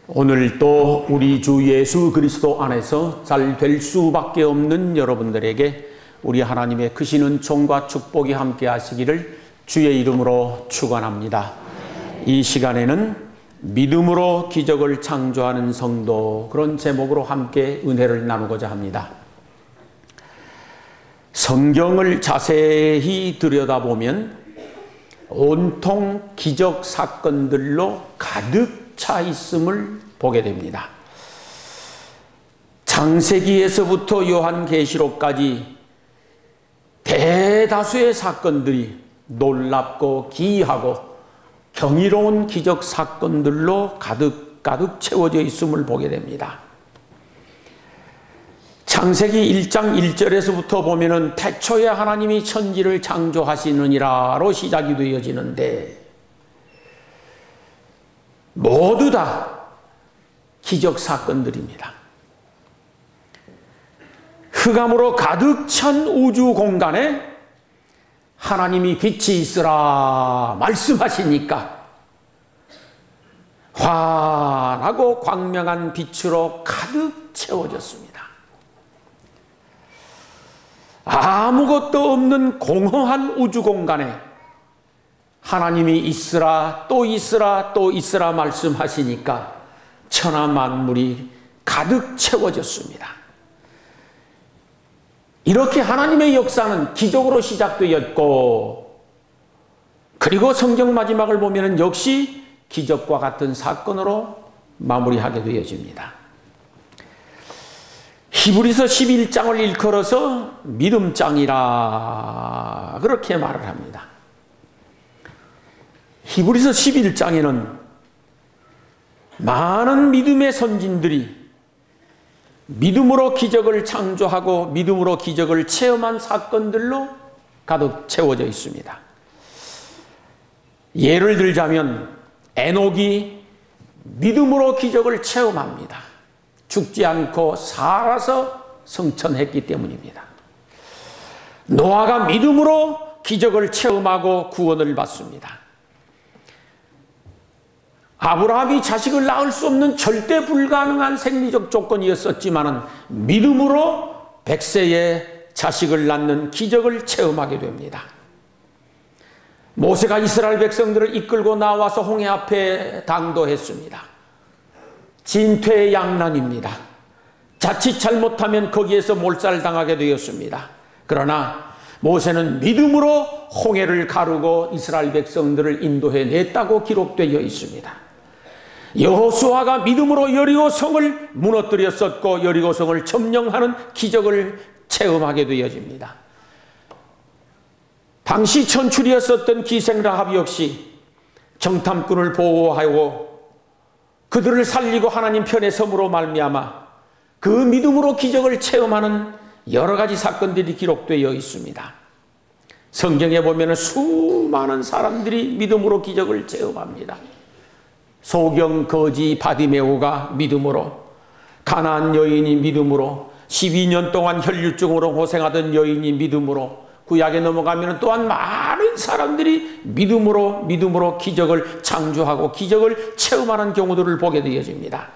오늘 또 우리 주 예수 그리스도 안에서 잘 될 수밖에 없는 여러분들에게 우리 하나님의 크신 은총과 축복이 함께 하시기를 주의 이름으로 축원합니다. 이 시간에는 믿음으로 기적을 창조하는 성도, 그런 제목으로 함께 은혜를 나누고자 합니다. 성경을 자세히 들여다보면 온통 기적 사건들로 가득 차 있음을 보게 됩니다. 창세기에서부터 요한계시록까지 대다수의 사건들이 놀랍고 기이하고 경이로운 기적 사건들로 가득 채워져 있음을 보게 됩니다. 창세기 1장 1절에서부터 보면은 태초에 하나님이 천지를 창조하시느니라로 시작이 되어지는데 모두 다 기적 사건들입니다. 흑암으로 가득 찬 우주 공간에 하나님이 빛이 있으라 말씀하시니까 환하고 광명한 빛으로 가득 채워졌습니다. 아무것도 없는 공허한 우주 공간에 하나님이 있으라 또 있으라 또 있으라 말씀하시니까 천하 만물이 가득 채워졌습니다. 이렇게 하나님의 역사는 기적으로 시작되었고, 그리고 성경 마지막을 보면 역시 기적과 같은 사건으로 마무리하게 되어집니다. 히브리서 11장을 일컬어서 믿음장이라 그렇게 말을 합니다. 히브리서 11장에는 많은 믿음의 선진들이 믿음으로 기적을 창조하고 믿음으로 기적을 체험한 사건들로 가득 채워져 있습니다. 예를 들자면 에녹이 믿음으로 기적을 체험합니다. 죽지 않고 살아서 성천했기 때문입니다. 노아가 믿음으로 기적을 체험하고 구원을 받습니다. 아브라함이 자식을 낳을 수 없는 절대 불가능한 생리적 조건이었었지만 믿음으로 100세에 자식을 낳는 기적을 체험하게 됩니다. 모세가 이스라엘 백성들을 이끌고 나와서 홍해 앞에 당도했습니다. 진퇴양난입니다. 자칫 잘못하면 거기에서 몰살당하게 되었습니다. 그러나 모세는 믿음으로 홍해를 가르고 이스라엘 백성들을 인도해냈다고 기록되어 있습니다. 여호수아가 믿음으로 여리고성을 무너뜨렸었고 여리고성을 점령하는 기적을 체험하게 되어집니다. 당시 천출이었었던 기생 라합 역시 정탐꾼을 보호하고 그들을 살리고 하나님 편에 섬으로 말미암아 그 믿음으로 기적을 체험하는 여러 가지 사건들이 기록되어 있습니다. 성경에 보면 수많은 사람들이 믿음으로 기적을 체험합니다. 소경 거지 바디메오가 믿음으로, 가나안 여인이 믿음으로, 12년 동안 혈류증으로 고생하던 여인이 믿음으로, 구약에 넘어가면 또한 많은 사람들이 믿음으로 기적을 창조하고 기적을 체험하는 경우들을 보게 되어집니다.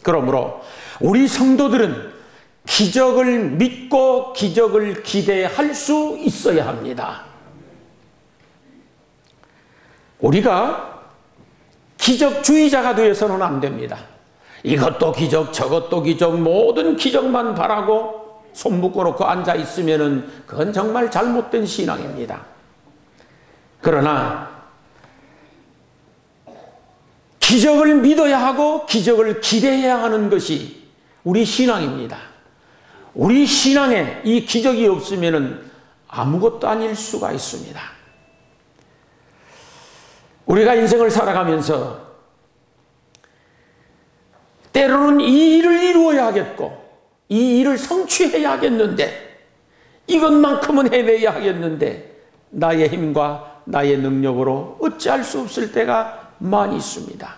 그러므로 우리 성도들은 기적을 믿고 기적을 기대할 수 있어야 합니다. 우리가 기적주의자가 되어서는 안 됩니다. 이것도 기적 저것도 기적 모든 기적만 바라고 손 묶어놓고 앉아 있으면 그건 정말 잘못된 신앙입니다. 그러나 기적을 믿어야 하고 기적을 기대해야 하는 것이 우리 신앙입니다. 우리 신앙에 이 기적이 없으면 아무것도 아닐 수가 있습니다. 우리가 인생을 살아가면서 때로는 이 일을 이루어야 하겠고 이 일을 성취해야 하겠는데 이것만큼은 해내야 하겠는데 나의 힘과 나의 능력으로 어찌할 수 없을 때가 많이 있습니다.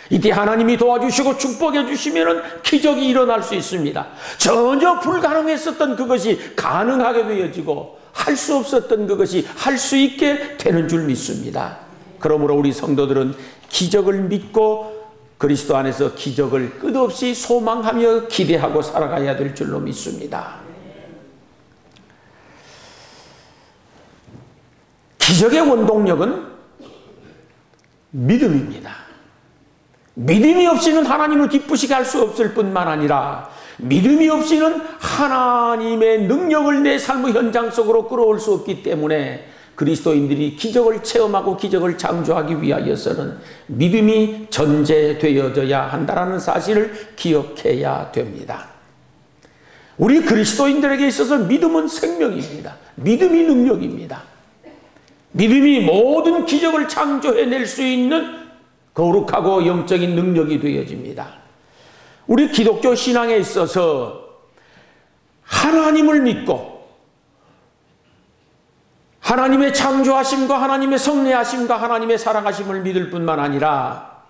이때 하나님이 도와주시고 축복해 주시면 기적이 일어날 수 있습니다. 전혀 불가능했었던 그것이 가능하게 되어지고 할 수 없었던 그것이 할 수 있게 되는 줄 믿습니다. 그러므로 우리 성도들은 기적을 믿고 그리스도 안에서 기적을 끝없이 소망하며 기대하고 살아가야 될 줄로 믿습니다. 기적의 원동력은 믿음입니다. 믿음이 없이는 하나님을 기쁘시게 할 수 없을 뿐만 아니라 믿음이 없이는 하나님의 능력을 내 삶의 현장 속으로 끌어올 수 없기 때문에 그리스도인들이 기적을 체험하고 기적을 창조하기 위하여서는 믿음이 전제되어져야 한다는 사실을 기억해야 됩니다. 우리 그리스도인들에게 있어서 믿음은 생명입니다. 믿음이 능력입니다. 믿음이 모든 기적을 창조해낼 수 있는 거룩하고 영적인 능력이 되어집니다. 우리 기독교 신앙에 있어서 하나님을 믿고 하나님의 창조하심과 하나님의 섭리하심과 하나님의 사랑하심을 믿을 뿐만 아니라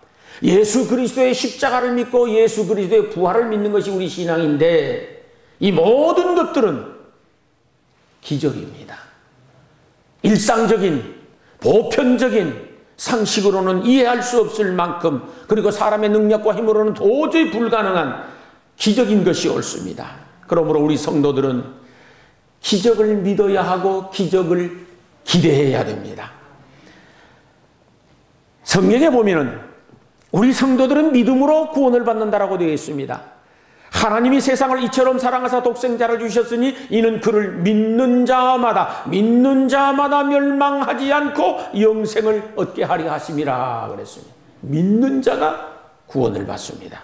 예수 그리스도의 십자가를 믿고 예수 그리스도의 부활을 믿는 것이 우리 신앙인데, 이 모든 것들은 기적입니다. 일상적인 보편적인 상식으로는 이해할 수 없을 만큼, 그리고 사람의 능력과 힘으로는 도저히 불가능한 기적인 것이 옳습니다. 그러므로 우리 성도들은 기적을 믿어야 하고 기적을 기대해야 됩니다. 성경에 보면은 우리 성도들은 믿음으로 구원을 받는다라고 되어 있습니다. 하나님이 세상을 이처럼 사랑하사 독생자를 주셨으니 이는 그를 믿는 자마다 멸망하지 않고 영생을 얻게 하려 하심이라 그랬습니다. 믿는 자가 구원을 받습니다.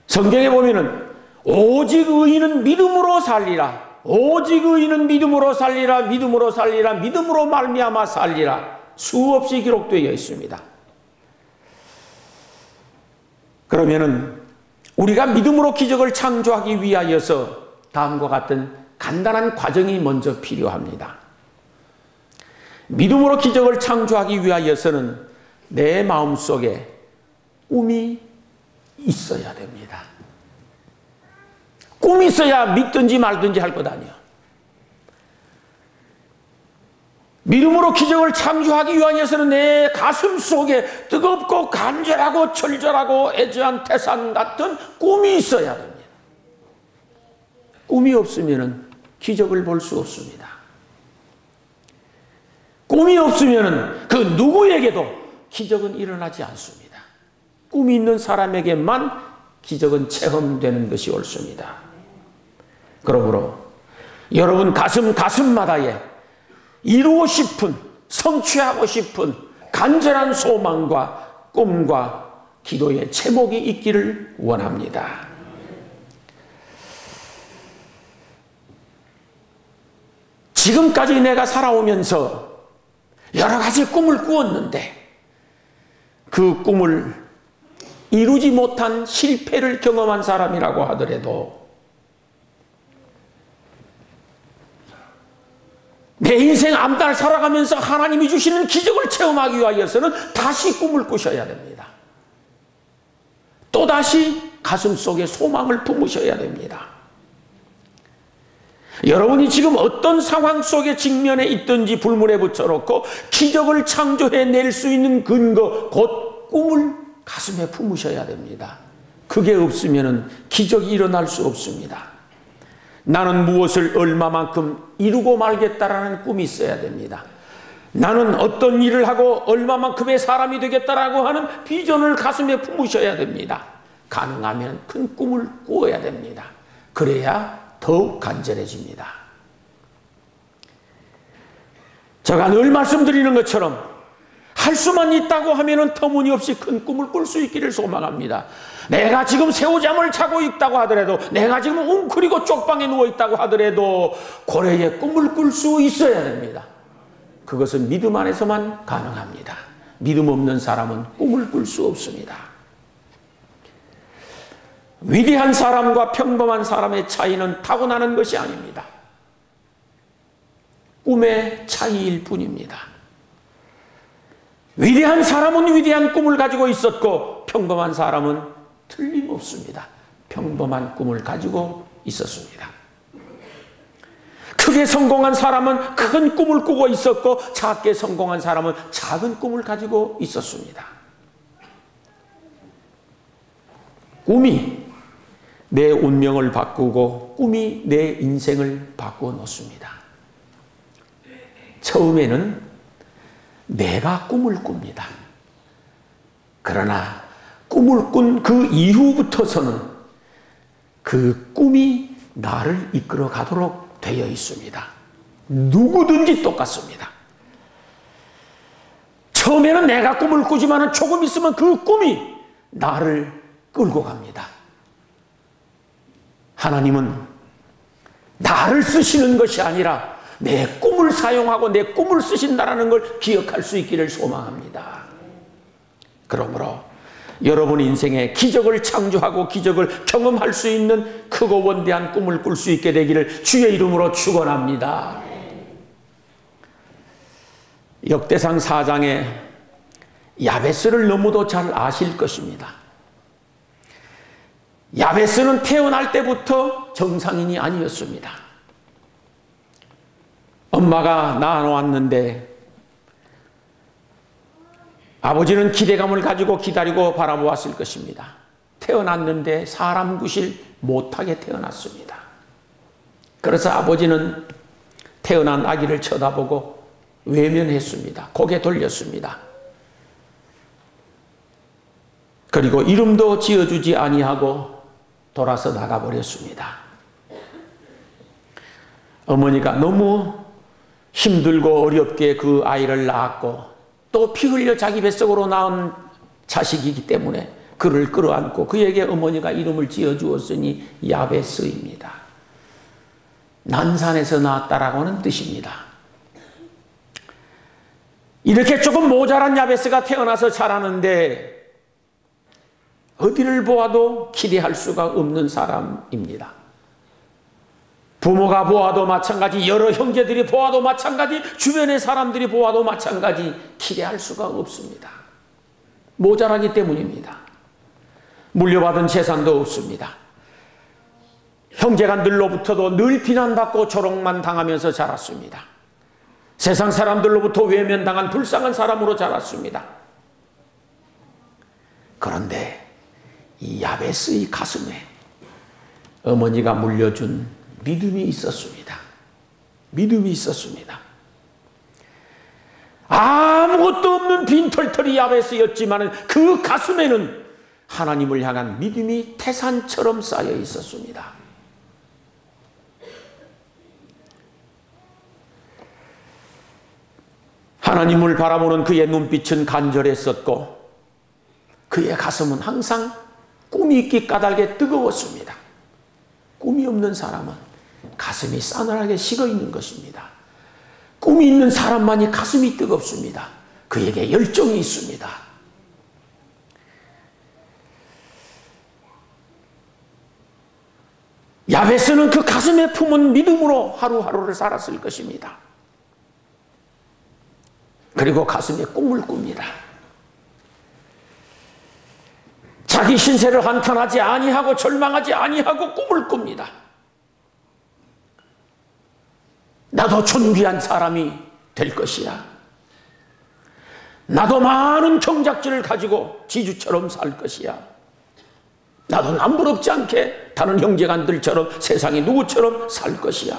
성경에 보면은 오직 의인은 믿음으로 살리라, 오직 의인은 믿음으로 살리라, 믿음으로 살리라, 믿음으로 말미암아 살리라 수없이 기록되어 있습니다. 그러면은 우리가 믿음으로 기적을 창조하기 위하여서 다음과 같은 간단한 과정이 먼저 필요합니다. 믿음으로 기적을 창조하기 위하여서는 내 마음속에 꿈이 있어야 됩니다. 꿈이 있어야 믿든지 말든지 할 것 아니에요. 믿음으로 기적을 창조하기 위하여서는 내 가슴 속에 뜨겁고 간절하고 철저하고 애절한 태산 같은 꿈이 있어야 됩니다. 꿈이 없으면 기적을 볼 수 없습니다. 꿈이 없으면 그 누구에게도 기적은 일어나지 않습니다. 꿈이 있는 사람에게만 기적은 체험되는 것이 옳습니다. 그러므로 여러분 가슴마다에 이루고 싶은, 성취하고 싶은 간절한 소망과 꿈과 기도의 제목이 있기를 원합니다. 지금까지 내가 살아오면서 여러 가지 꿈을 꾸었는데 그 꿈을 이루지 못한 실패를 경험한 사람이라고 하더라도 내 인생 앞날 살아가면서 하나님이 주시는 기적을 체험하기 위하여서는 다시 꿈을 꾸셔야 됩니다. 또다시 가슴속에 소망을 품으셔야 됩니다. 여러분이 지금 어떤 상황 속에 직면해 있든지 불문에 붙여놓고 기적을 창조해낼 수 있는 근거, 곧 꿈을 가슴에 품으셔야 됩니다. 그게 없으면 기적이 일어날 수 없습니다. 나는 무엇을 얼마만큼 이루고 말겠다라는 꿈이 있어야 됩니다. 나는 어떤 일을 하고 얼마만큼의 사람이 되겠다라고 하는 비전을 가슴에 품으셔야 됩니다. 가능하면 큰 꿈을 꾸어야 됩니다. 그래야 더욱 간절해집니다. 제가 늘 말씀드리는 것처럼 할 수만 있다고 하면 터무니없이 큰 꿈을 꿀 수 있기를 소망합니다. 내가 지금 새우잠을 자고 있다고 하더라도, 내가 지금 웅크리고 쪽방에 누워있다고 하더라도 고래의 꿈을 꿀 수 있어야 됩니다. 그것은 믿음 안에서만 가능합니다. 믿음 없는 사람은 꿈을 꿀 수 없습니다. 위대한 사람과 평범한 사람의 차이는 타고나는 것이 아닙니다. 꿈의 차이일 뿐입니다. 위대한 사람은 위대한 꿈을 가지고 있었고 평범한 사람은 틀림없습니다. 평범한 꿈을 가지고 있었습니다. 크게 성공한 사람은 큰 꿈을 꾸고 있었고 작게 성공한 사람은 작은 꿈을 가지고 있었습니다. 꿈이 내 운명을 바꾸고 꿈이 내 인생을 바꾸어 놓습니다. 처음에는 내가 꿈을 꿉니다. 그러나 꿈을 꾼 그 이후부터서는 그 꿈이 나를 이끌어 가도록 되어 있습니다. 누구든지 똑같습니다. 처음에는 내가 꿈을 꾸지만 조금 있으면 그 꿈이 나를 끌고 갑니다. 하나님은 나를 쓰시는 것이 아니라 내 꿈을 사용하고 내 꿈을 쓰신다는 걸 기억할 수 있기를 소망합니다. 그러므로 여러분 인생에 기적을 창조하고 기적을 경험할 수 있는 크고 원대한 꿈을 꿀 수 있게 되기를 주의 이름으로 축원합니다. 역대상 4장에 야베스를 너무도 잘 아실 것입니다. 야베스는 태어날 때부터 정상인이 아니었습니다. 엄마가 낳아놓았는데 아버지는 기대감을 가지고 기다리고 바라보았을 것입니다. 태어났는데 사람 구실 못하게 태어났습니다. 그래서 아버지는 태어난 아기를 쳐다보고 외면했습니다. 고개 돌렸습니다. 그리고 이름도 지어주지 아니하고 돌아서 나가버렸습니다. 어머니가 너무 힘들고 어렵게 그 아이를 낳았고 또 피 흘려 자기 뱃속으로 낳은 자식이기 때문에 그를 끌어안고 그에게 어머니가 이름을 지어주었으니 야베스입니다. 난산에서 낳았다라고 하는 뜻입니다. 이렇게 조금 모자란 야베스가 태어나서 자라는데 어디를 보아도 기대할 수가 없는 사람입니다. 부모가 보아도 마찬가지, 여러 형제들이 보아도 마찬가지, 주변의 사람들이 보아도 마찬가지, 기대할 수가 없습니다. 모자라기 때문입니다. 물려받은 재산도 없습니다. 형제간들로부터도 늘 비난받고 조롱만 당하면서 자랐습니다. 세상 사람들로부터 외면당한 불쌍한 사람으로 자랐습니다. 그런데 이 야베스의 가슴에 어머니가 물려준 믿음이 있었습니다. 믿음이 있었습니다. 아무것도 없는 빈털터리 야베스였지만 그 가슴에는 하나님을 향한 믿음이 태산처럼 쌓여 있었습니다. 하나님을 바라보는 그의 눈빛은 간절했었고 그의 가슴은 항상 꿈이 있기 까닭에 뜨거웠습니다. 꿈이 없는 사람은 가슴이 싸늘하게 식어 있는 것입니다. 꿈이 있는 사람만이 가슴이 뜨겁습니다. 그에게 열정이 있습니다. 야베스는 그 가슴에 품은 믿음으로 하루하루를 살았을 것입니다. 그리고 가슴에 꿈을 꿉니다. 자기 신세를 한탄하지 아니하고 절망하지 아니하고 꿈을 꿉니다. 나도 존귀한 사람이 될 것이야. 나도 많은 경작지를 가지고 지주처럼 살 것이야. 나도 남부럽지 않게 다른 형제간들처럼 세상의 누구처럼 살 것이야.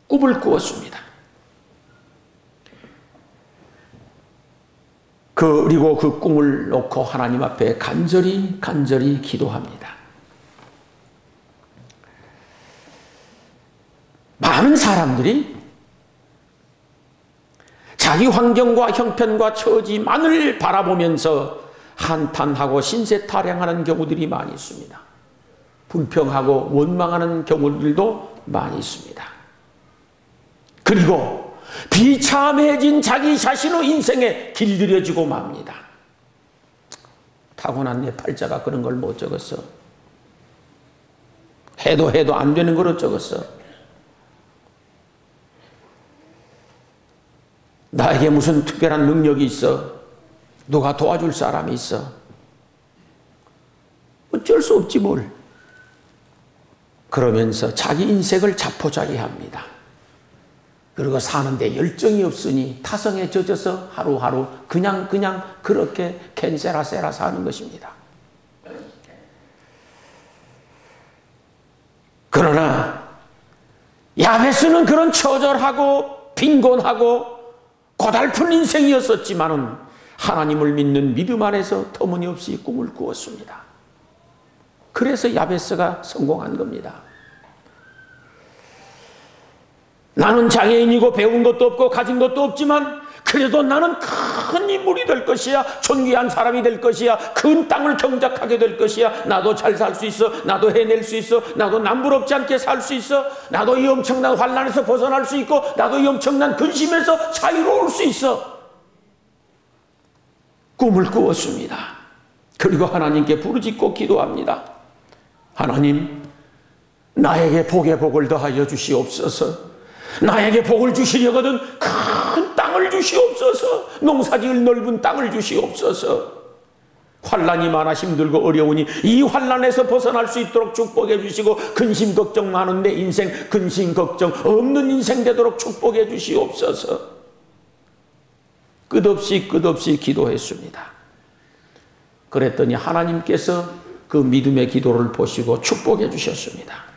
꿈을 꾸었습니다. 그리고 그 꿈을 놓고 하나님 앞에 간절히 기도합니다. 많은 사람들이 자기 환경과 형편과 처지만을 바라보면서 한탄하고 신세타령하는 경우들이 많이 있습니다. 불평하고 원망하는 경우들도 많이 있습니다. 그리고 비참해진 자기 자신의 인생에 길들여지고 맙니다. 타고난 내 팔자가 그런 걸 못 적었어. 해도 안 되는 거로 적었어. 나에게 무슨 특별한 능력이 있어. 누가 도와줄 사람이 있어. 어쩔 수 없지 뭘. 그러면서 자기 인생을 자포자기합니다. 그리고 사는데 열정이 없으니 타성에 젖어서 하루하루 그냥 그렇게 캔세라세라 사는 것입니다. 야베스는 그런 처절하고 빈곤하고 고달픈 인생이었었지만은 하나님을 믿는 믿음 안에서 터무니없이 꿈을 꾸었습니다. 그래서 야베스가 성공한 겁니다. 나는 장애인이고 배운 것도 없고 가진 것도 없지만 그래도 나는 큰 인물이 될 것이야. 존귀한 사람이 될 것이야. 큰 땅을 경작하게 될 것이야. 나도 잘 살 수 있어. 나도 해낼 수 있어. 나도 남부럽지 않게 살 수 있어. 나도 이 엄청난 환난에서 벗어날 수 있고 나도 이 엄청난 근심에서 자유로울 수 있어. 꿈을 꾸었습니다. 그리고 하나님께 부르짖고 기도합니다. 하나님, 나에게 복의 복을 더하여 주시옵소서. 나에게 복을 주시려거든 큰 땅을 주시옵소서. 농사지을 넓은 땅을 주시옵소서. 환난이 많아 힘들고 어려우니 이 환난에서 벗어날 수 있도록 축복해 주시고 근심 걱정 많은 내 인생 근심 걱정 없는 인생 되도록 축복해 주시옵소서. 끝없이 기도했습니다. 그랬더니 하나님께서 그 믿음의 기도를 보시고 축복해 주셨습니다.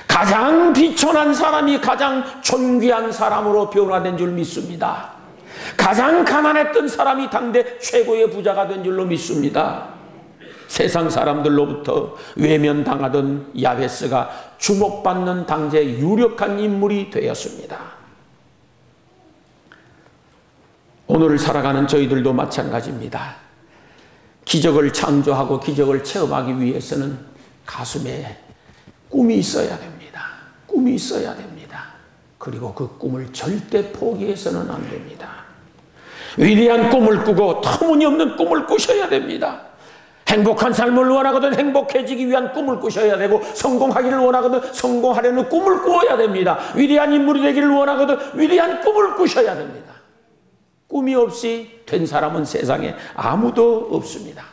가장 비천한 사람이 가장 존귀한 사람으로 변화된 줄 믿습니다. 가장 가난했던 사람이 당대 최고의 부자가 된 줄로 믿습니다. 세상 사람들로부터 외면당하던 야베스가 주목받는 당대 유력한 인물이 되었습니다. 오늘 살아가는 저희들도 마찬가지입니다. 기적을 창조하고 기적을 체험하기 위해서는 가슴에 꿈이 있어야 됩니다. 꿈이 있어야 됩니다. 그리고 그 꿈을 절대 포기해서는 안 됩니다. 위대한 꿈을 꾸고 터무니없는 꿈을 꾸셔야 됩니다. 행복한 삶을 원하거든 행복해지기 위한 꿈을 꾸셔야 되고 성공하기를 원하거든 성공하려는 꿈을 꾸어야 됩니다. 위대한 인물이 되기를 원하거든 위대한 꿈을 꾸셔야 됩니다. 꿈이 없이 된 사람은 세상에 아무도 없습니다.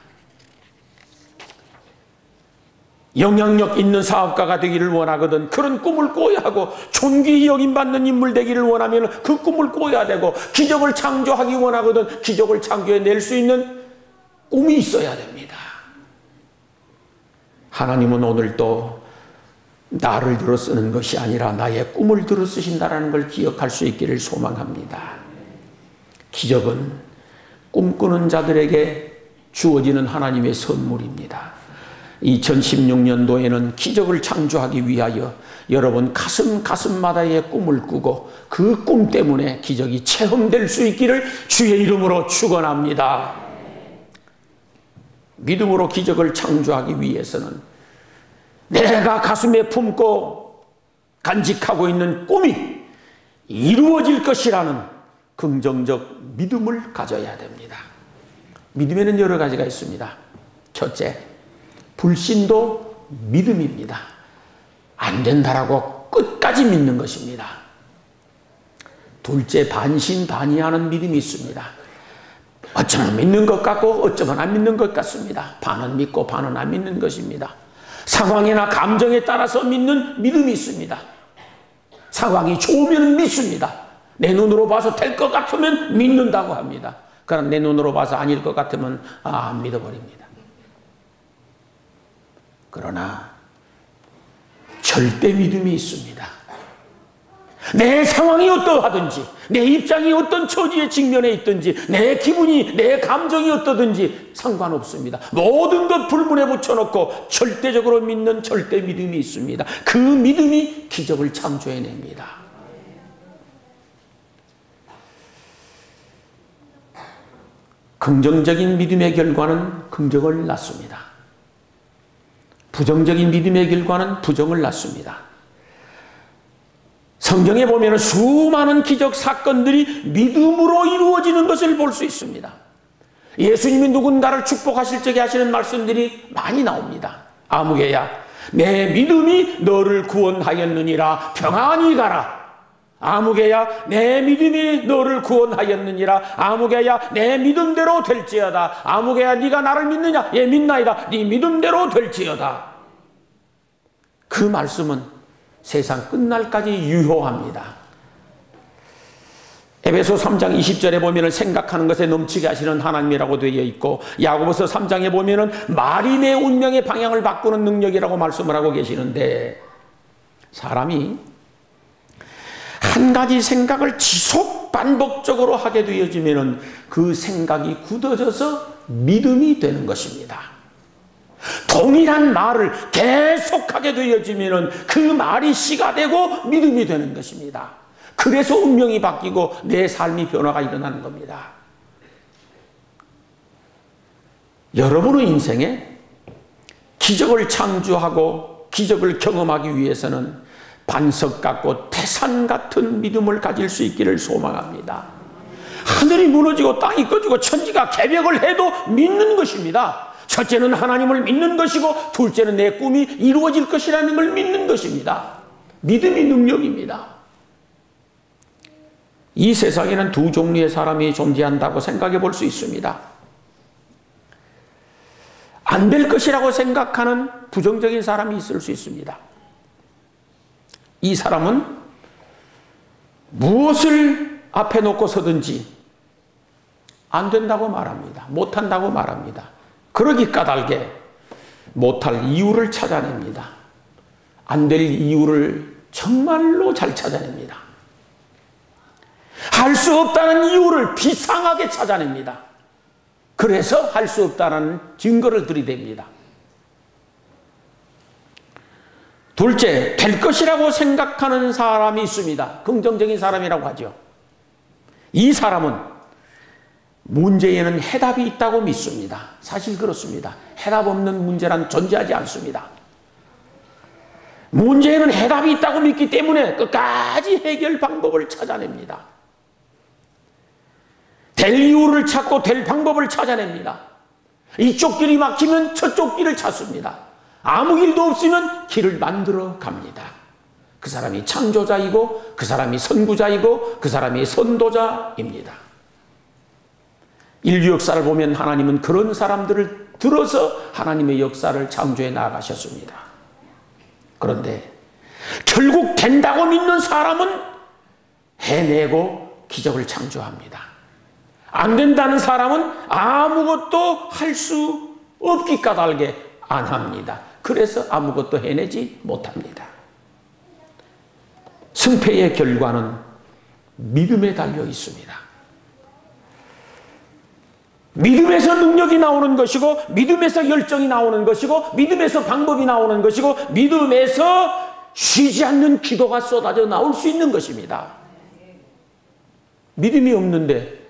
영향력 있는 사업가가 되기를 원하거든 그런 꿈을 꿔야 하고 존귀히 여김받는 인물 되기를 원하면 그 꿈을 꿔야 되고 기적을 창조하기 원하거든 기적을 창조해낼 수 있는 꿈이 있어야 됩니다. 하나님은 오늘 또 나를 들어 쓰는 것이 아니라 나의 꿈을 들어 쓰신다는 걸 기억할 수 있기를 소망합니다. 기적은 꿈꾸는 자들에게 주어지는 하나님의 선물입니다. 2016년도에는 기적을 창조하기 위하여 여러분 가슴마다의 꿈을 꾸고 그 꿈 때문에 기적이 체험될 수 있기를 주의 이름으로 축원합니다. 믿음으로 기적을 창조하기 위해서는 내가 가슴에 품고 간직하고 있는 꿈이 이루어질 것이라는 긍정적 믿음을 가져야 됩니다. 믿음에는 여러 가지가 있습니다. 첫째, 불신도 믿음입니다. 안 된다라고 끝까지 믿는 것입니다. 둘째, 반신반의하는 믿음이 있습니다. 어쩌면 믿는 것 같고 어쩌면 안 믿는 것 같습니다. 반은 믿고 반은 안 믿는 것입니다. 상황이나 감정에 따라서 믿는 믿음이 있습니다. 상황이 좋으면 믿습니다. 내 눈으로 봐서 될 것 같으면 믿는다고 합니다. 그럼 내 눈으로 봐서 아닐 것 같으면 안 믿어버립니다. 그러나 절대 믿음이 있습니다. 내 상황이 어떠하든지 내 입장이 어떤 처지에 직면해 있든지 내 기분이 내 감정이 어떠든지 상관없습니다. 모든 것 불문에 붙여놓고 절대적으로 믿는 절대 믿음이 있습니다. 그 믿음이 기적을 창조해냅니다. 긍정적인 믿음의 결과는 긍정을 낳습니다. 부정적인 믿음의 결과는 부정을 낳습니다. 성경에 보면 수많은 기적 사건들이 믿음으로 이루어지는 것을 볼 수 있습니다. 예수님이 누군가를 축복하실 적에 하시는 말씀들이 많이 나옵니다. 아무개야 내 믿음이 너를 구원하였느니라 평안히 가라. 아무개야 내 믿음이 너를 구원하였느니라. 아무개야 내 믿음대로 될지어다. 아무개야 네가 나를 믿느냐? 예 믿나이다. 네 믿음대로 될지어다. 그 말씀은 세상 끝날까지 유효합니다. 에베소 3장 20절에 보면 생각하는 것에 넘치게 하시는 하나님이라고 되어 있고 야고보서 3장에 보면 말이 내 운명의 방향을 바꾸는 능력이라고 말씀을 하고 계시는데 사람이 한 가지 생각을 지속 반복적으로 하게 되어지면 그 생각이 굳어져서 믿음이 되는 것입니다. 동일한 말을 계속하게 되어지면 그 말이 씨가 되고 믿음이 되는 것입니다. 그래서 운명이 바뀌고 내 삶이 변화가 일어나는 겁니다. 여러분의 인생에 기적을 창조하고 기적을 경험하기 위해서는 반석 같고 태산 같은 믿음을 가질 수 있기를 소망합니다. 하늘이 무너지고 땅이 꺼지고 천지가 개벽을 해도 믿는 것입니다. 첫째는 하나님을 믿는 것이고 둘째는 내 꿈이 이루어질 것이라는 걸 믿는 것입니다. 믿음이 능력입니다. 이 세상에는 두 종류의 사람이 존재한다고 생각해 볼 수 있습니다. 안 될 것이라고 생각하는 부정적인 사람이 있을 수 있습니다. 이 사람은 무엇을 앞에 놓고 서든지 안 된다고 말합니다. 못한다고 말합니다. 그러기 까닭에 못할 이유를 찾아냅니다. 안 될 이유를 정말로 잘 찾아냅니다. 할 수 없다는 이유를 비상하게 찾아냅니다. 그래서 할 수 없다는 증거를 들이댑니다. 둘째, 될 것이라고 생각하는 사람이 있습니다. 긍정적인 사람이라고 하죠. 이 사람은 문제에는 해답이 있다고 믿습니다. 사실 그렇습니다. 해답 없는 문제란 존재하지 않습니다. 문제에는 해답이 있다고 믿기 때문에 끝까지 해결 방법을 찾아냅니다. 될 이유를 찾고 될 방법을 찾아냅니다. 이쪽 길이 막히면 저쪽 길을 찾습니다. 아무 길도 없으면 길을 만들어 갑니다. 그 사람이 창조자이고 그 사람이 선구자이고 그 사람이 선도자입니다. 인류 역사를 보면 하나님은 그런 사람들을 들어서 하나님의 역사를 창조해 나가셨습니다. 그런데 결국 된다고 믿는 사람은 해내고 기적을 창조합니다. 안 된다는 사람은 아무것도 할 수 없기 까닭에 안 합니다. 그래서 아무것도 해내지 못합니다. 승패의 결과는 믿음에 달려 있습니다. 믿음에서 능력이 나오는 것이고 믿음에서 열정이 나오는 것이고 믿음에서 방법이 나오는 것이고 믿음에서 쉬지 않는 기도가 쏟아져 나올 수 있는 것입니다. 믿음이 없는데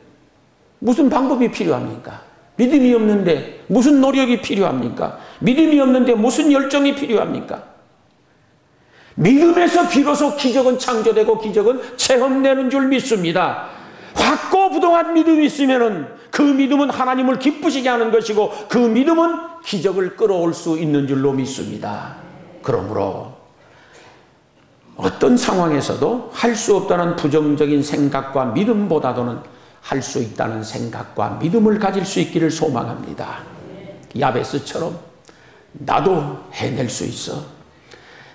무슨 방법이 필요합니까? 믿음이 없는데 무슨 노력이 필요합니까? 믿음이 없는데 무슨 열정이 필요합니까? 믿음에서 비로소 기적은 창조되고 기적은 체험되는 줄 믿습니다. 확고부동한 믿음이 있으면 그 믿음은 하나님을 기쁘시게 하는 것이고 그 믿음은 기적을 끌어올 수 있는 줄로 믿습니다. 그러므로 어떤 상황에서도 할 수 없다는 부정적인 생각과 믿음보다도는 할 수 있다는 생각과 믿음을 가질 수 있기를 소망합니다. 야베스처럼 나도 해낼 수 있어.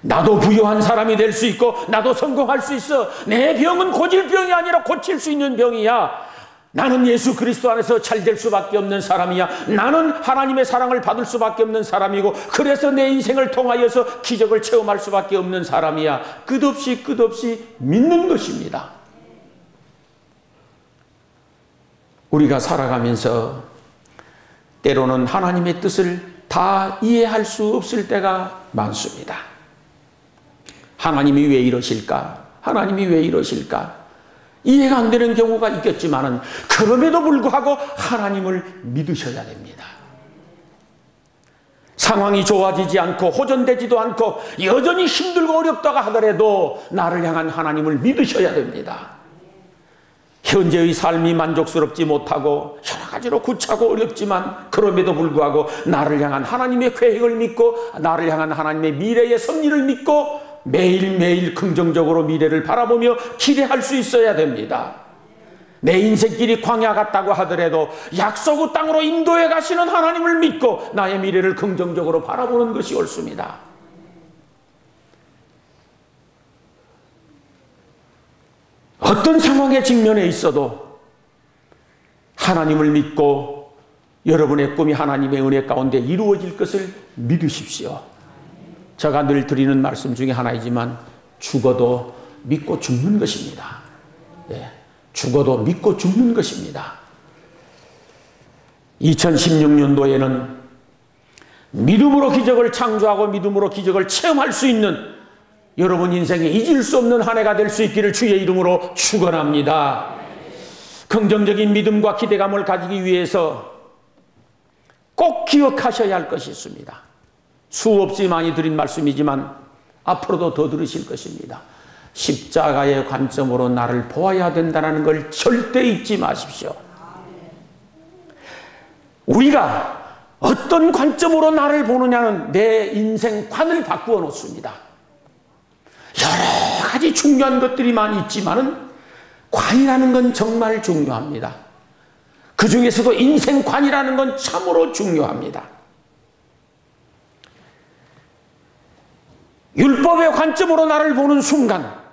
나도 부유한 사람이 될 수 있고 나도 성공할 수 있어. 내 병은 고질 병이 아니라 고칠 수 있는 병이야. 나는 예수 그리스도 안에서 잘 될 수밖에 없는 사람이야. 나는 하나님의 사랑을 받을 수밖에 없는 사람이고 그래서 내 인생을 통하여서 기적을 체험할 수밖에 없는 사람이야. 끝없이 믿는 것입니다. 우리가 살아가면서 때로는 하나님의 뜻을 다 이해할 수 없을 때가 많습니다. 하나님이 왜 이러실까? 하나님이 왜 이러실까? 이해가 안 되는 경우가 있겠지만은 그럼에도 불구하고 하나님을 믿으셔야 됩니다. 상황이 좋아지지 않고 호전되지도 않고 여전히 힘들고 어렵다고 하더라도 나를 향한 하나님을 믿으셔야 됩니다. 현재의 삶이 만족스럽지 못하고 여러 가지로 구차고 어렵지만 그럼에도 불구하고 나를 향한 하나님의 계획을 믿고 나를 향한 하나님의 미래의 섭리를 믿고 매일매일 긍정적으로 미래를 바라보며 기대할 수 있어야 됩니다. 내 인생길이 광야 같다고 하더라도 약속의 땅으로 인도해 가시는 하나님을 믿고 나의 미래를 긍정적으로 바라보는 것이 옳습니다. 어떤 상황에 직면해 있어도 하나님을 믿고 여러분의 꿈이 하나님의 은혜 가운데 이루어질 것을 믿으십시오. 제가 늘 드리는 말씀 중에 하나이지만 죽어도 믿고 죽는 것입니다. 예, 죽어도 믿고 죽는 것입니다. 2016년도에는 믿음으로 기적을 창조하고 믿음으로 기적을 체험할 수 있는 여러분 인생에 잊을 수 없는 한 해가 될 수 있기를 주의 이름으로 축원합니다. 긍정적인 믿음과 기대감을 가지기 위해서 꼭 기억하셔야 할 것이 있습니다. 수없이 많이 드린 말씀이지만 앞으로도 더 들으실 것입니다. 십자가의 관점으로 나를 보아야 된다는 걸 절대 잊지 마십시오. 우리가 어떤 관점으로 나를 보느냐는 내 인생관을 바꾸어 놓습니다. 여러 가지 중요한 것들이 많이 있지만은 관이라는 건 정말 중요합니다. 그 중에서도 인생관이라는 건 참으로 중요합니다. 율법의 관점으로 나를 보는 순간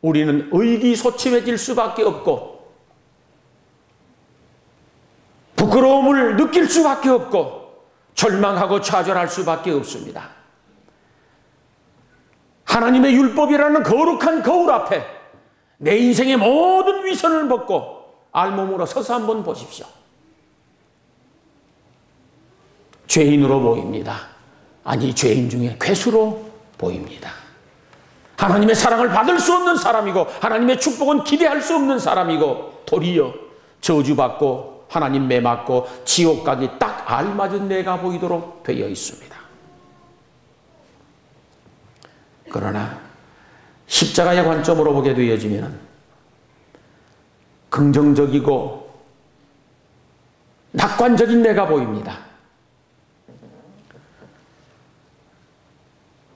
우리는 의기소침해질 수밖에 없고 부끄러움을 느낄 수밖에 없고 절망하고 좌절할 수밖에 없습니다. 하나님의 율법이라는 거룩한 거울 앞에 내 인생의 모든 위선을 벗고 알몸으로 서서 한번 보십시오. 죄인으로 보입니다. 아니, 죄인 중에 괴수로 보입니다. 하나님의 사랑을 받을 수 없는 사람이고 하나님의 축복은 기대할 수 없는 사람이고 도리어 저주받고 하나님 매맞고 지옥 가기 딱 알맞은 내가 보이도록 되어 있습니다. 그러나 십자가의 관점으로 보게 되어지면 긍정적이고 낙관적인 내가 보입니다.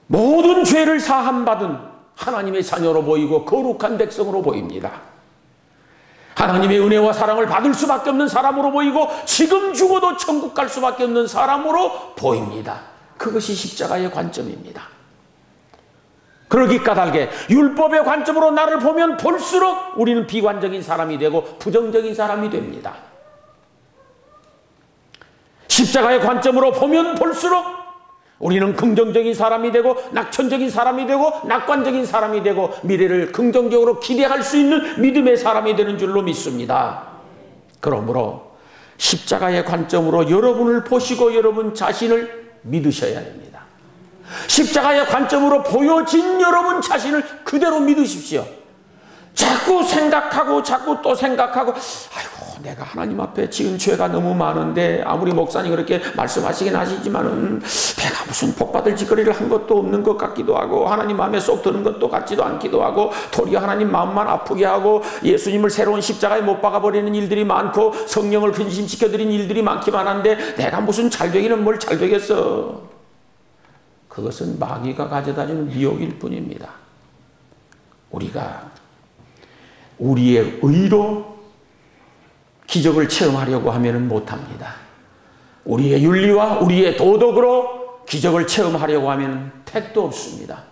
모든 죄를 사함받은 하나님의 자녀로 보이고 거룩한 백성으로 보입니다. 하나님의 은혜와 사랑을 받을 수밖에 없는 사람으로 보이고 지금 죽어도 천국 갈 수밖에 없는 사람으로 보입니다. 그것이 십자가의 관점입니다. 그러기 까닭에 율법의 관점으로 나를 보면 볼수록 우리는 비관적인 사람이 되고 부정적인 사람이 됩니다. 십자가의 관점으로 보면 볼수록 우리는 긍정적인 사람이 되고 낙천적인 사람이 되고 낙관적인 사람이 되고 미래를 긍정적으로 기대할 수 있는 믿음의 사람이 되는 줄로 믿습니다. 그러므로 십자가의 관점으로 여러분을 보시고 여러분 자신을 믿으셔야 됩니다. 십자가의 관점으로 보여진 여러분 자신을 그대로 믿으십시오. 자꾸 생각하고 자꾸 또 생각하고 아이고 내가 하나님 앞에 지은 죄가 너무 많은데 아무리 목사님 그렇게 말씀하시긴 하시지만은 내가 무슨 복받을 짓거리를 한 것도 없는 것 같기도 하고 하나님 마음에 쏙 드는 것도 같지도 않기도 하고 도리어 하나님 마음만 아프게 하고 예수님을 새로운 십자가에 못 박아버리는 일들이 많고 성령을 근심시켜드린 일들이 많기만 한데 내가 무슨 잘 되기는 뭘 잘 되겠어. 그것은 마귀가 가져다주는 미혹일 뿐입니다. 우리가 우리의 의로 기적을 체험하려고 하면 못합니다. 우리의 윤리와 우리의 도덕으로 기적을 체험하려고 하면 택도 없습니다.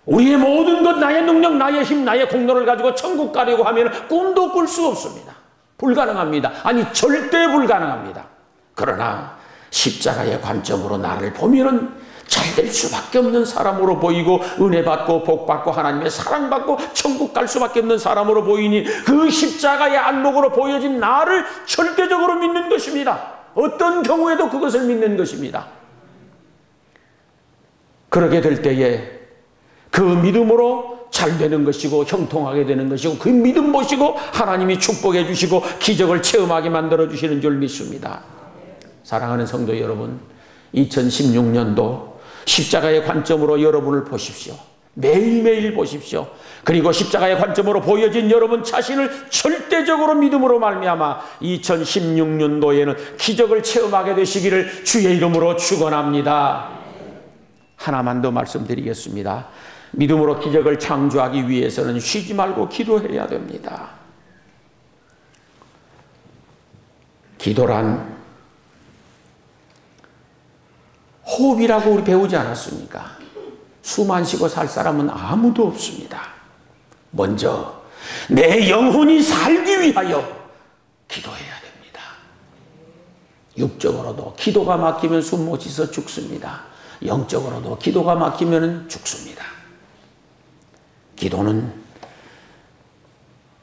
우리의 모든 것, 나의 능력, 나의 힘, 나의 공로를 가지고 천국 가려고 하면 꿈도 꿀 수 없습니다. 불가능합니다. 아니 절대 불가능합니다. 그러나 십자가의 관점으로 나를 보면은 잘 될 수밖에 없는 사람으로 보이고 은혜 받고 복 받고 하나님의 사랑 받고 천국 갈 수밖에 없는 사람으로 보이니 그 십자가의 안목으로 보여진 나를 절대적으로 믿는 것입니다. 어떤 경우에도 그것을 믿는 것입니다. 그렇게 될 때에 그 믿음으로 잘 되는 것이고 형통하게 되는 것이고 그 믿음 보시고 하나님이 축복해 주시고 기적을 체험하게 만들어 주시는 줄 믿습니다. 사랑하는 성도 여러분, 2016년도 십자가의 관점으로 여러분을 보십시오. 매일매일 보십시오. 그리고 십자가의 관점으로 보여진 여러분 자신을 절대적으로 믿음으로 말미암아 2016년도에는 기적을 체험하게 되시기를 주의 이름으로 축원합니다. 하나만 더 말씀드리겠습니다. 믿음으로 기적을 창조하기 위해서는 쉬지 말고 기도해야 됩니다. 기도란 호흡이라고 우리 배우지 않았습니까? 숨 안 쉬고 살 사람은 아무도 없습니다. 먼저 내 영혼이 살기 위하여 기도해야 됩니다. 육적으로도 기도가 막히면 숨 못 쉬서 죽습니다. 영적으로도 기도가 막히면 죽습니다. 기도는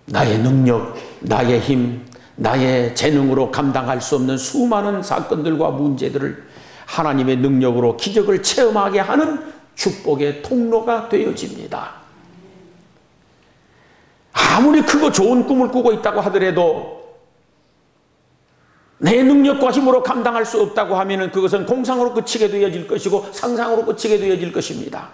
나의 능력, 나의 힘, 나의 재능으로 감당할 수 없는 수많은 사건들과 문제들을 하나님의 능력으로 기적을 체험하게 하는 축복의 통로가 되어집니다. 아무리 크고 좋은 꿈을 꾸고 있다고 하더라도 내 능력과 힘으로 감당할 수 없다고 하면 그것은 공상으로 그치게 되어질 것이고 상상으로 그치게 되어질 것입니다.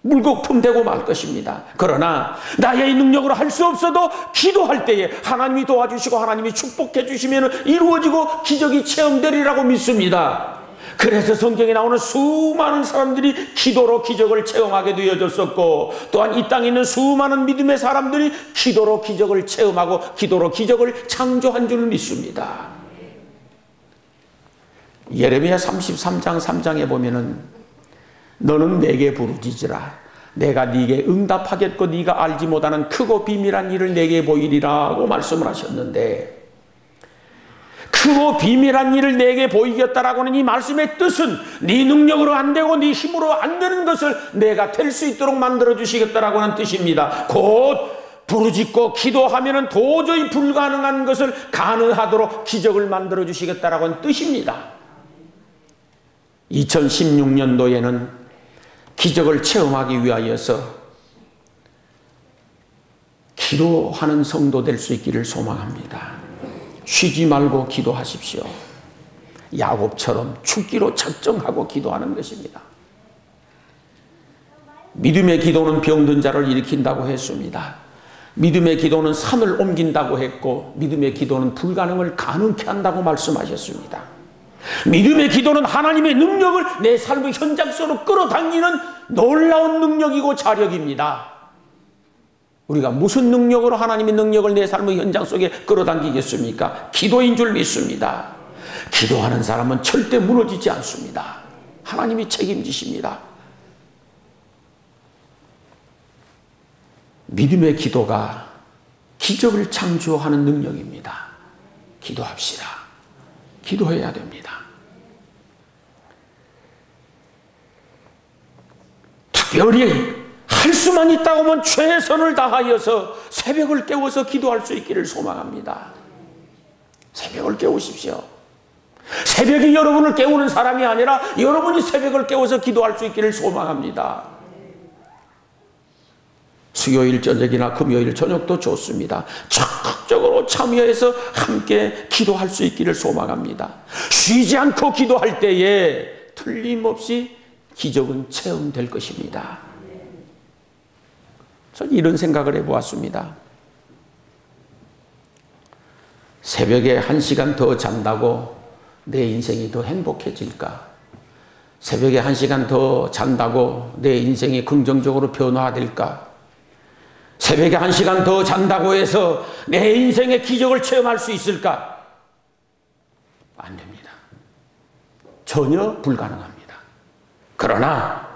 물거품 되고 말 것입니다. 그러나 나의 능력으로 할 수 없어도 기도할 때에 하나님이 도와주시고 하나님이 축복해 주시면 이루어지고 기적이 체험되리라고 믿습니다. 그래서 성경에 나오는 수많은 사람들이 기도로 기적을 체험하게 되어졌었고, 또한 이 땅에 있는 수많은 믿음의 사람들이 기도로 기적을 체험하고 기도로 기적을 창조한 줄 믿습니다. 예레미야 33장 3장에 보면은 너는 내게 부르짖으라 내가 네게 응답하겠고 네가 알지 못하는 크고 비밀한 일을 내게 보이리라고 말씀을 하셨는데, 크고 비밀한 일을 내게 보이겠다라고 하는 이 말씀의 뜻은 네 능력으로 안 되고 네 힘으로 안 되는 것을 내가 될 수 있도록 만들어 주시겠다라고 하는 뜻입니다. 곧 부르짖고 기도하면은 도저히 불가능한 것을 가능하도록 기적을 만들어 주시겠다라고 하는 뜻입니다. 2016년도에는 기적을 체험하기 위하여서 기도하는 성도 될 수 있기를 소망합니다. 쉬지 말고 기도하십시오. 야곱처럼 죽기로 작정하고 기도하는 것입니다. 믿음의 기도는 병든 자를 일으킨다고 했습니다. 믿음의 기도는 산을 옮긴다고 했고, 믿음의 기도는 불가능을 가능케 한다고 말씀하셨습니다. 믿음의 기도는 하나님의 능력을 내 삶의 현장 속으로 끌어당기는 놀라운 능력이고 자력입니다. 우리가 무슨 능력으로 하나님의 능력을 내 삶의 현장 속에 끌어당기겠습니까? 기도인 줄 믿습니다. 기도하는 사람은 절대 무너지지 않습니다. 하나님이 책임지십니다. 믿음의 기도가 기적을 창조하는 능력입니다. 기도합시다. 기도해야 됩니다. 특별히 할 수만 있다고 하면 최선을 다하여서 새벽을 깨워서 기도할 수 있기를 소망합니다. 새벽을 깨우십시오. 새벽이 여러분을 깨우는 사람이 아니라 여러분이 새벽을 깨워서 기도할 수 있기를 소망합니다. 수요일 저녁이나 금요일 저녁도 좋습니다. 적극적으로 참여해서 함께 기도할 수 있기를 소망합니다. 쉬지 않고 기도할 때에 틀림없이 기적은 체험될 것입니다. 저는 이런 생각을 해보았습니다. 새벽에 1시간 더 잔다고 내 인생이 더 행복해질까? 새벽에 1시간 더 잔다고 내 인생이 긍정적으로 변화될까? 새벽에 1시간 더 잔다고 해서 내 인생의 기적을 체험할 수 있을까? 안 됩니다. 전혀 불가능합니다. 그러나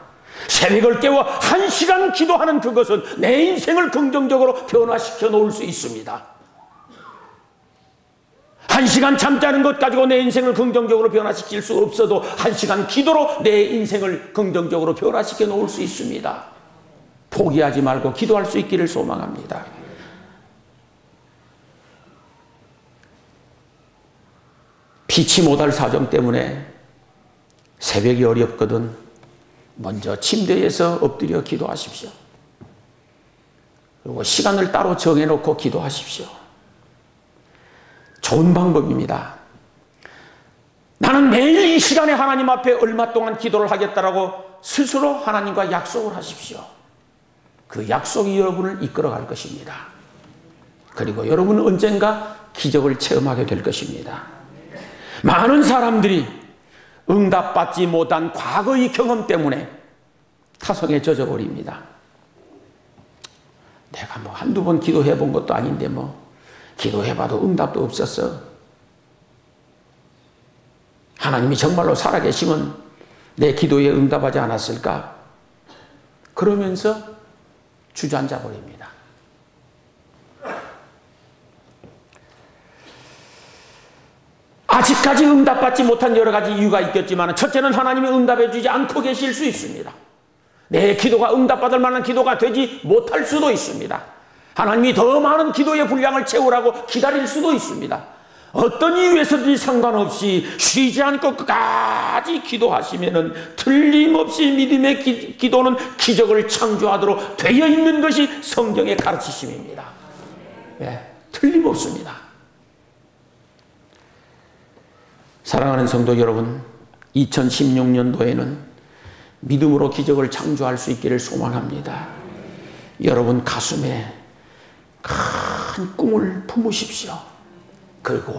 새벽을 깨워 1시간 기도하는 그것은 내 인생을 긍정적으로 변화시켜 놓을 수 있습니다. 1시간 잠자는 것 가지고 내 인생을 긍정적으로 변화시킬 수 없어도 1시간 기도로 내 인생을 긍정적으로 변화시켜 놓을 수 있습니다. 포기하지 말고 기도할 수 있기를 소망합니다. 피치 못할 사정 때문에 새벽이 어렵거든 먼저 침대에서 엎드려 기도하십시오. 그리고 시간을 따로 정해놓고 기도하십시오. 좋은 방법입니다. 나는 매일 이 시간에 하나님 앞에 얼마 동안 기도를 하겠다라고 스스로 하나님과 약속을 하십시오. 그 약속이 여러분을 이끌어갈 것입니다. 그리고 여러분은 언젠가 기적을 체험하게 될 것입니다. 많은 사람들이 응답받지 못한 과거의 경험 때문에 타성에 젖어버립니다. 내가 뭐 한두 번 기도해 본 것도 아닌데 뭐 기도해봐도 응답도 없었어. 하나님이 정말로 살아계시면 내 기도에 응답하지 않았을까? 그러면서 주저앉아 버립니다. 아직까지 응답받지 못한 여러 가지 이유가 있겠지만 첫째는 하나님이 응답해 주지 않고 계실 수 있습니다. 내 기도가 응답받을 만한 기도가 되지 못할 수도 있습니다. 하나님이 더 많은 기도의 분량을 채우라고 기다릴 수도 있습니다. 어떤 이유에서든지 상관없이 쉬지 않고 끝까지 기도하시면은 틀림없이 믿음의 기도는 기적을 창조하도록 되어 있는 것이 성경의 가르치심입니다. 예, 틀림없습니다. 사랑하는 성도 여러분, 2016년도에는 믿음으로 기적을 창조할 수 있기를 소망합니다. 여러분 가슴에 큰 꿈을 품으십시오.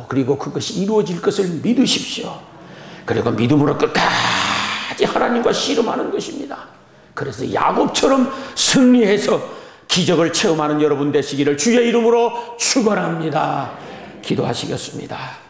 그리고 그것이 이루어질 것을 믿으십시오. 그리고 믿음으로 끝까지 하나님과 씨름하는 것입니다. 그래서 야곱처럼 승리해서 기적을 체험하는 여러분 되시기를 주의 이름으로 축원합니다. 기도하시겠습니다.